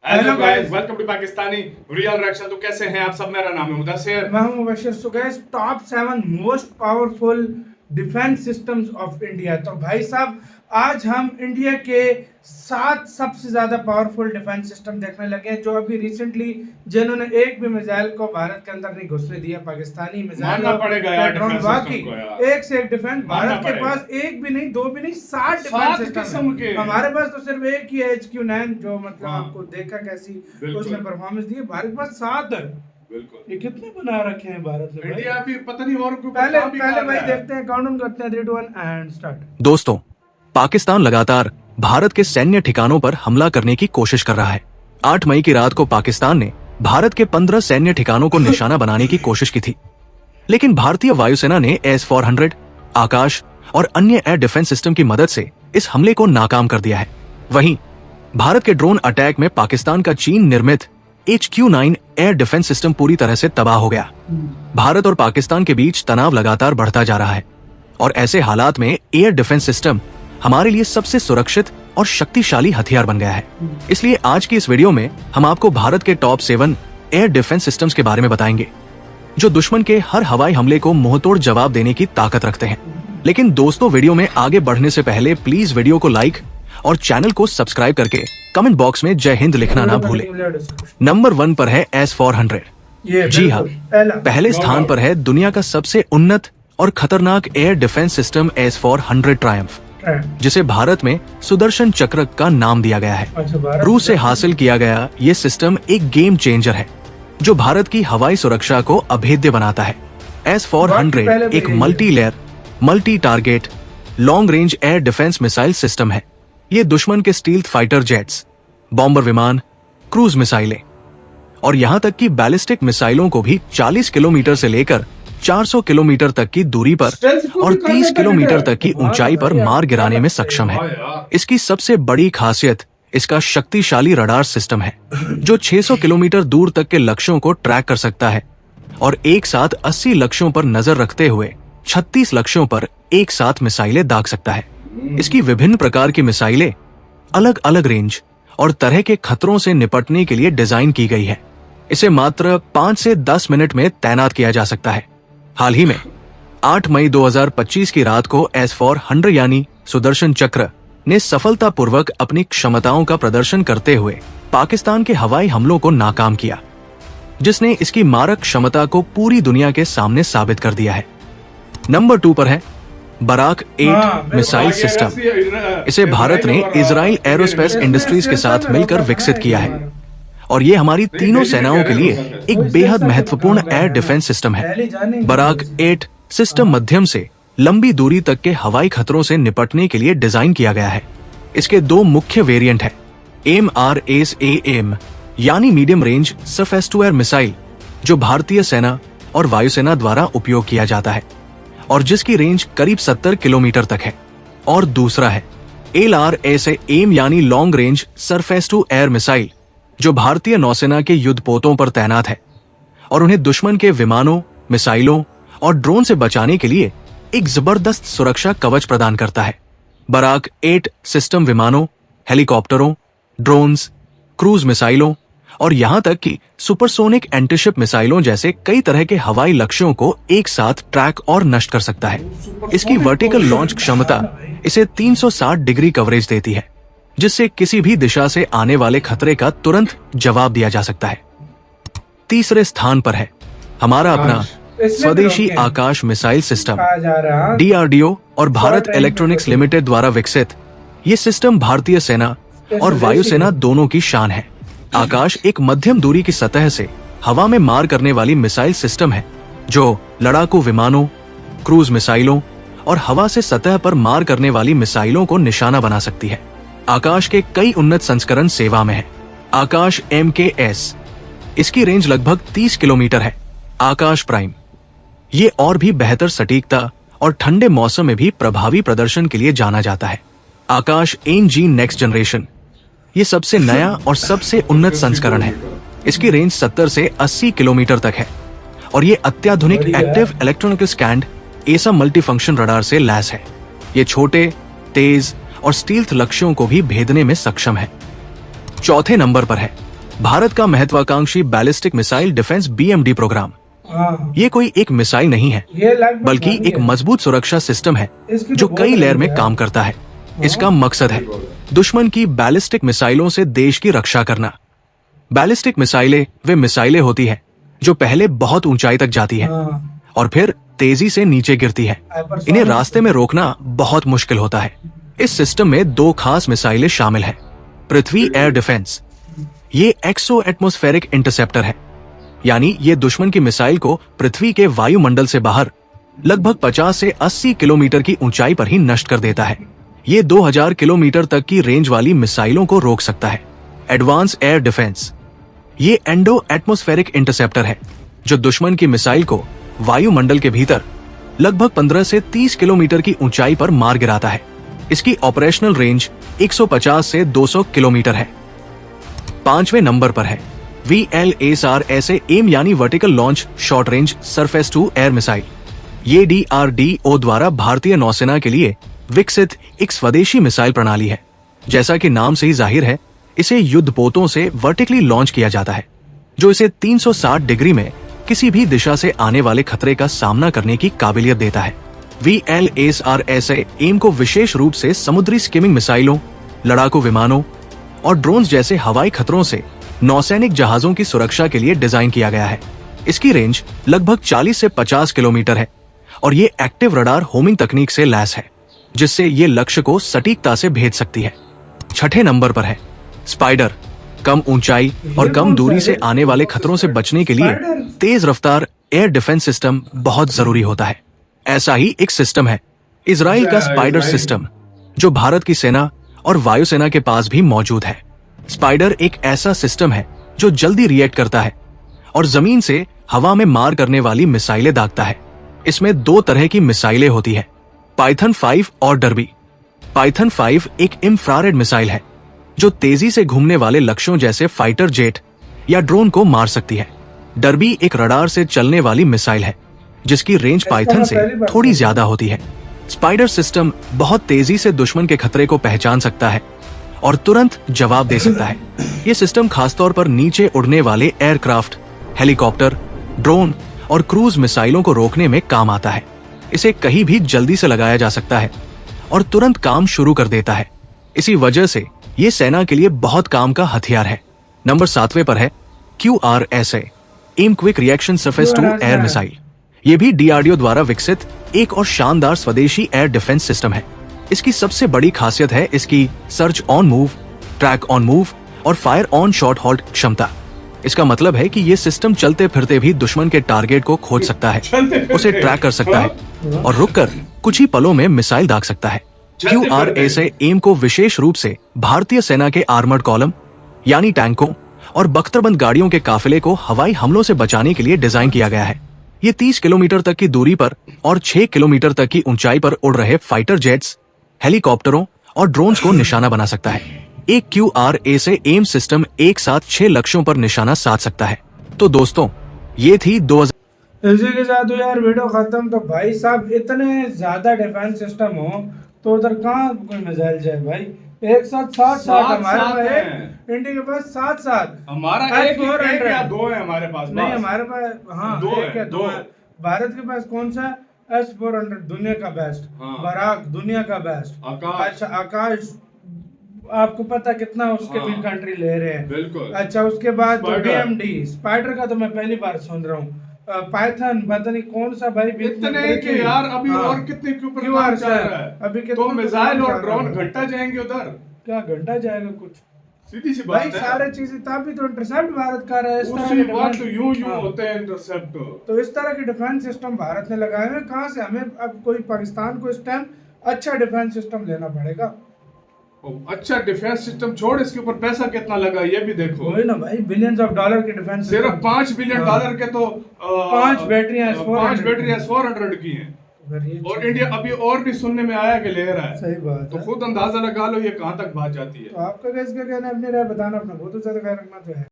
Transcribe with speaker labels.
Speaker 1: Hello guys, welcome to Pakistani real reaction. तो कैसे हैं आप सब? मेरा नाम है मुदस्सिर,
Speaker 2: मैं हूं Mubashir. So guys, top 7 most powerful defence systems of India. तो भाई साहब, आज हम इंडिया के 7 सबसे ज्यादा पावरफुल डिफेंस सिस्टम देखने लगे हैं, जो अभी रिसेंटली जिन्होंने एक भी मिसाइल को भारत के अंदर नहीं घुसने दिया। पाकिस्तानी मिसाइल एक से एक डिफेंस भारत के पास एक भी नहीं, दो भी नहीं, 7 डिफेंस सिस्टम है। हमारे पास तो सिर्फ एक ही है, HQ9, जो मतलब आपको देखा कैसी उसने परफॉर्मेंस दी है। भारत के पास 7 है। ये कितने बना रखे हैं भारत ने?
Speaker 1: इंडिया भी पता नहीं और
Speaker 2: पहले भाई देखते हैं, काउंट करते हैं, 3 2 1 एंड स्टार्ट।
Speaker 3: दोस्तों, पाकिस्तान लगातार भारत के सैन्य ठिकानों पर हमला करने की कोशिश कर रहा है। 8 मई की रात को पाकिस्तान ने भारत के 15 सैन्य ठिकानों को निशाना बनाने की कोशिश की थी, लेकिन भारतीय वायुसेना ने S-400, आकाश और अन्य एयर डिफेंस सिस्टम की मदद से इस हमले को नाकाम कर दिया है। वहीं भारत के ड्रोन अटैक में पाकिस्तान का चीन निर्मित HQ9 एयर डिफेंस सिस्टम पूरी तरह से तबाह हो गया। भारत और पाकिस्तान के बीच तनाव लगातार बढ़ता जा रहा है और ऐसे हालात में एयर डिफेंस सिस्टम हमारे लिए सबसे सुरक्षित और शक्तिशाली हथियार बन गया है। इसलिए आज की इस वीडियो में हम आपको भारत के टॉप 7 एयर डिफेंस सिस्टम्स के बारे में बताएंगे, जो दुश्मन के हर हवाई हमले को मुंहतोड़ जवाब देने की ताकत रखते हैं। लेकिन दोस्तों, वीडियो में आगे बढ़ने से पहले प्लीज वीडियो को लाइक और चैनल को सब्सक्राइब करके कमेंट बॉक्स में जय हिंद लिखना ना भूलें। नंबर 1 पर है S-400। जी हाँ, पहले स्थान पर है दुनिया का सबसे उन्नत और खतरनाक air defence system S-400 Triumph, जिसे भारत में सुदर्शन चक्र का नाम दिया गया है। रूस से हासिल किया गया ये सिस्टम एक गेम चेंजर है, जो भारत की हवाई सुरक्षा को अभेद्य बनाता है। S-400 एक multi layer, multi target, long range air defence missile system है। ये दुश्मन के स्टील्थ फाइटर जेट्स, बॉम्बर विमान, क्रूज मिसाइलें और यहाँ तक कि बैलिस्टिक मिसाइलों को भी 40 किलोमीटर से लेकर 400 किलोमीटर तक की दूरी पर और 30 किलोमीटर तक की ऊंचाई पर मार गिराने में सक्षम है। इसकी सबसे बड़ी खासियत इसका शक्तिशाली रडार सिस्टम है, जो 600 किलोमीटर दूर तक के लक्ष्यों को ट्रैक कर सकता है और एक साथ 80 लक्ष्यों पर नजर रखते हुए 36 लक्ष्यों पर एक साथ मिसाइलें दाग सकता है। इसकी विभिन्न प्रकार की मिसाइलें अलग अलग रेंज और तरह के खतरों से निपटने के लिए डिजाइन की गई है। इसे मात्र 5 से 10 मिनट में तैनात किया जा सकता है। हाल ही में 8 मई 2025 की रात को S-400 यानी सुदर्शन चक्र ने सफलतापूर्वक अपनी क्षमताओं का प्रदर्शन करते हुए पाकिस्तान के हवाई हमलों को नाकाम किया, जिसने इसकी मारक क्षमता को पूरी दुनिया के सामने साबित कर दिया है। नंबर 2 पर है बराक 8 मिसाइल सिस्टम। इसे भारत ने इजराइल एरोस्पेस इंडस्ट्रीज के साथ मिलकर विकसित किया है और ये हमारी तीनों सेनाओं के लिए एक बेहद महत्वपूर्ण एयर डिफेंस सिस्टम है। बराक 8 सिस्टम मध्यम से लंबी दूरी तक के हवाई खतरों से निपटने के लिए डिजाइन किया गया है। इसके 2 मुख्य वेरिएंट हैं, AIM-RAAM यानी medium range surface to air missile, जो भारतीय सेना और वायुसेना द्वारा उपयोग किया जाता है और जिसकी रेंज करीब 70 किलोमीटर तक है, और दूसरा है LRSAM यानी long range surface to air missile, जो भारतीय नौसेना के युद्धपोतों पर तैनात है और उन्हें दुश्मन के विमानों, मिसाइलों और ड्रोन से बचाने के लिए एक जबरदस्त सुरक्षा कवच प्रदान करता है। बराक 8 सिस्टम विमानों, हेलीकॉप्टरों, ड्रोन्स, क्रूज मिसाइलों और यहाँ तक कि सुपरसोनिक एंटीशिप मिसाइलों जैसे कई तरह के हवाई लक्ष्यों को एक साथ ट्रैक और नष्ट कर सकता है। इसकी वर्टिकल लॉन्च क्षमता इसे 360 डिग्री कवरेज देती है, जिससे किसी भी दिशा से आने वाले खतरे का तुरंत जवाब दिया जा सकता है। तीसरे स्थान पर है हमारा अपना स्वदेशी आकाश मिसाइल सिस्टम। DRDO और भारत इलेक्ट्रॉनिक्स लिमिटेड द्वारा विकसित ये सिस्टम भारतीय सेना और वायुसेना दोनों की शान है। आकाश एक मध्यम दूरी की सतह से हवा में मार करने वाली मिसाइल सिस्टम है, जो लड़ाकू विमानों, क्रूज मिसाइलों और हवा से सतह पर मार करने वाली मिसाइलों को निशाना बना सकती है। आकाश के कई उन्नत संस्करण सेवा में है। आकाश MKS, इसकी रेंज लगभग 30 किलोमीटर है। आकाश प्राइम, ये और भी बेहतर सटीकता और ठंडे मौसम में भी प्रभावी प्रदर्शन के लिए जाना जाता है। आकाश NG नेक्स्ट जनरेशन, ये सबसे नया और सबसे उन्नत संस्करण है। इसकी रेंज 70 से 80 किलोमीटर तक है और ये अत्याधुनिक एक्टिव इलेक्ट्रॉनिक स्कैंड एसा मल्टीफंक्शन रडार से लैस है। ये छोटे, तेज और स्टील्थ लक्ष्यों को भी भेदने में सक्षम है। चौथे नंबर पर है भारत का महत्वाकांक्षी ballistic missile defence BMD programme.
Speaker 2: हाँ,
Speaker 3: ये कोई एक मिसाइल नहीं है,
Speaker 2: ये लगभग
Speaker 3: बल्कि
Speaker 2: बन
Speaker 3: एक
Speaker 2: गया।
Speaker 3: मजबूत सुरक्षा सिस्टम है
Speaker 2: इसकी तो
Speaker 3: जो
Speaker 2: बहुत
Speaker 3: कई लेयर में
Speaker 2: रेंज है।
Speaker 3: काम करता है। इसका मकसद है दुश्मन की बैलिस्टिक मिसाइलों से देश की रक्षा करना। बैलिस्टिक मिसाइलें वे मिसाइलें होती है जो पहले बहुत ऊंचाई तक जाती है
Speaker 2: हाँ,
Speaker 3: और फिर तेजी से नीचे गिरती है।
Speaker 2: hypersonic
Speaker 3: इन्हें रास्ते में रोकना बहुत मुश्किल होता है। इस सिस्टम में दो खास मिसाइलें शामिल हैं। पृथ्वी एयर डिफेंस, ये एक्सो एटमॉस्फेरिक इंटरसेप्टर है, यानी ये दुश्मन की मिसाइल को पृथ्वी के वायुमंडल से बाहर लगभग 50 से 80 किलोमीटर की ऊंचाई पर ही नष्ट कर देता है। ये 2000 किलोमीटर तक की रेंज वाली मिसाइलों को रोक सकता है। एडवांस एयर डिफेंस, ये एंडो एटमॉस्फेरिक इंटरसेप्टर है जो दुश्मन की मिसाइल को वायुमंडल के भीतर लगभग 15 से 30 किलोमीटर की ऊंचाई पर मार गिराता है। इसकी ऑपरेशनल रेंज 150 से 200 किलोमीटर है। 5वें नंबर पर है VLSRSA एम यानी vertical launch short range surface to air missile. ये DRDO द्वारा भारतीय नौसेना के लिए विकसित एक स्वदेशी मिसाइल प्रणाली है। जैसा कि नाम से ही जाहिर है, इसे युद्धपोतों से वर्टिकली लॉन्च किया जाता है, जो इसे 360 डिग्री में किसी भी दिशा से आने वाले खतरे का सामना करने की काबिलियत देता है। VLSRSA एम को विशेष रूप से समुद्री स्किमिंग मिसाइलों, लड़ाकू विमानों और ड्रोन्स जैसे हवाई खतरों से नौसैनिक जहाजों की सुरक्षा के लिए डिजाइन किया गया है। इसकी रेंज लगभग 40 से 50 किलोमीटर है और ये एक्टिव रडार होमिंग तकनीक से लैस है, जिससे ये लक्ष्य को सटीकता से भेज सकती है। 6ठे नंबर पर है स्पाइडर। कम ऊंचाई और कम दूरी से आने वाले खतरों से बचने के लिए तेज रफ्तार एयर डिफेंस सिस्टम बहुत जरूरी होता है। ऐसा ही एक सिस्टम है इजराइल का स्पाइडर सिस्टम, जो भारत की सेना और वायुसेना के पास भी मौजूद है। स्पाइडर एक ऐसा सिस्टम है जो जल्दी रिएक्ट करता है और जमीन से हवा में मार करने वाली मिसाइलें दागता है। इसमें दो तरह की मिसाइलें होती है, पाइथन 5 और डर्बी। पाइथन 5 एक इंफ्रारेड मिसाइल है जो तेजी से घूमने वाले लक्ष्यों जैसे फाइटर जेट या ड्रोन को मार सकती है। डर्बी एक रडार से चलने वाली मिसाइल है जिसकी रेंज पाइथन से थोड़ी ज्यादा होती है। स्पाइडर सिस्टम बहुत तेजी से दुश्मन के खतरे को पहचान सकता है और तुरंत जवाब दे सकता है। ये सिस्टम खासतौर पर नीचे उड़ने वाले एयरक्राफ्ट, हेलीकॉप्टर, ड्रोन और क्रूज मिसाइलों को रोकने में काम आता है। इसे कहीं भी जल्दी से लगाया जा सकता है और तुरंत काम शुरू कर देता है। इसी वजह से ये सेना के लिए बहुत काम का हथियार है। नंबर 7वें पर है QRSA M quick reaction surface to air missile. ये भी DRDO द्वारा विकसित एक और शानदार स्वदेशी एयर डिफेंस सिस्टम है। इसकी सबसे बड़ी खासियत है इसकी search on move, track on move और फायर ऑन शॉट हॉल्ट क्षमता। इसका मतलब है कि ये सिस्टम चलते फिरते भी दुश्मन के टारगेट को खोज सकता है, उसे ट्रैक कर सकता है और रुककर कुछ ही पलों में मिसाइल दाग सकता है। QRSA एम को विशेष रूप से भारतीय सेना के आर्मर्ड कॉलम यानी टैंकों और बख्तरबंद गाड़ियों के काफिले को हवाई हमलों से बचाने के लिए डिजाइन किया गया है। ये 30 किलोमीटर तक की दूरी पर और 6 किलोमीटर तक की ऊंचाई पर उड़ रहे फाइटर जेट्स, हेलीकॉप्टरों और ड्रोन्स को निशाना बना सकता है। एक QRSA एम सिस्टम एक साथ 6 लक्ष्यों पर निशाना साध सकता है। तो दोस्तों, ये थी 2000
Speaker 2: इसी के साथ तो यार वीडियो खत्म। तो भाई साहब इतने ज्यादा डिफेंस सिस्टम हो तो उधर कहाँ कोई मिसाइल जाए भाई। एक साथ 7 हमारे पास, इंडिया के पास 7
Speaker 1: हमारा एक या दो है हमारे पास।
Speaker 2: नहीं हमारे पास, हाँ
Speaker 1: दो
Speaker 2: एक है, दो है। भारत के पास कौन सा S-400 दुनिया का बेस्ट,
Speaker 1: हाँ।
Speaker 2: बराक दुनिया का बेस्ट,
Speaker 1: आकाश।
Speaker 2: अच्छा आकाश आपको पता कितना उसके भी कंट्री ले रहे हैं।
Speaker 1: बिल्कुल।
Speaker 2: अच्छा उसके बाद
Speaker 1: स्पाइडर।
Speaker 2: स्पाइडर का तो मैं पहली बार सुन रहा हूँ। पाइथन पता नहीं कौन सा भाई
Speaker 1: इतने के यार अभी और कितने के ऊपर काम चल रहा है।
Speaker 2: अभी
Speaker 1: तो मिसाइल और ड्रोन घंटा जाएंगे उधर।
Speaker 2: क्या घंटा जाएगा कुछ,
Speaker 1: सीधी सी
Speaker 2: भाई
Speaker 1: बात है।
Speaker 2: सारे चीजें तभी तो इंटरसेप्ट भारत कर रहा है। इस तरह
Speaker 1: उसी
Speaker 2: के
Speaker 1: वक्त
Speaker 2: defense-
Speaker 1: यूं
Speaker 2: हाँ।
Speaker 1: होते हैं इंटरसेप्ट।
Speaker 2: तो इस तरह के डिफेंस सिस्टम भारत ने लगाए हुए। कहाँ से हमें अब कोई पाकिस्तान को इस टाइम अच्छा डिफेंस सिस्टम लेना पड़ेगा।
Speaker 1: अच्छा डिफेंस सिस्टम छोड़, इसके ऊपर पैसा कितना लगा ये भी देखो।
Speaker 2: वही ना भाई, $बिलियंस के डिफेंस
Speaker 1: सिर्फ $5 बिलियन के तो
Speaker 2: 5 बैटरियां
Speaker 1: 5 बैटरियां S-400 की हैं। और इंडिया अभी और भी सुनने में आया कि ले रहा है।
Speaker 2: सही बात
Speaker 1: तो
Speaker 2: है।
Speaker 1: खुद अंदाजा लगा लो ये कहाँ तक बात जाती है।
Speaker 2: तो आपका कैसे कहना है, अपनी राय बताना। अपना बहुत ज्यादा ख्याल रखना तो है।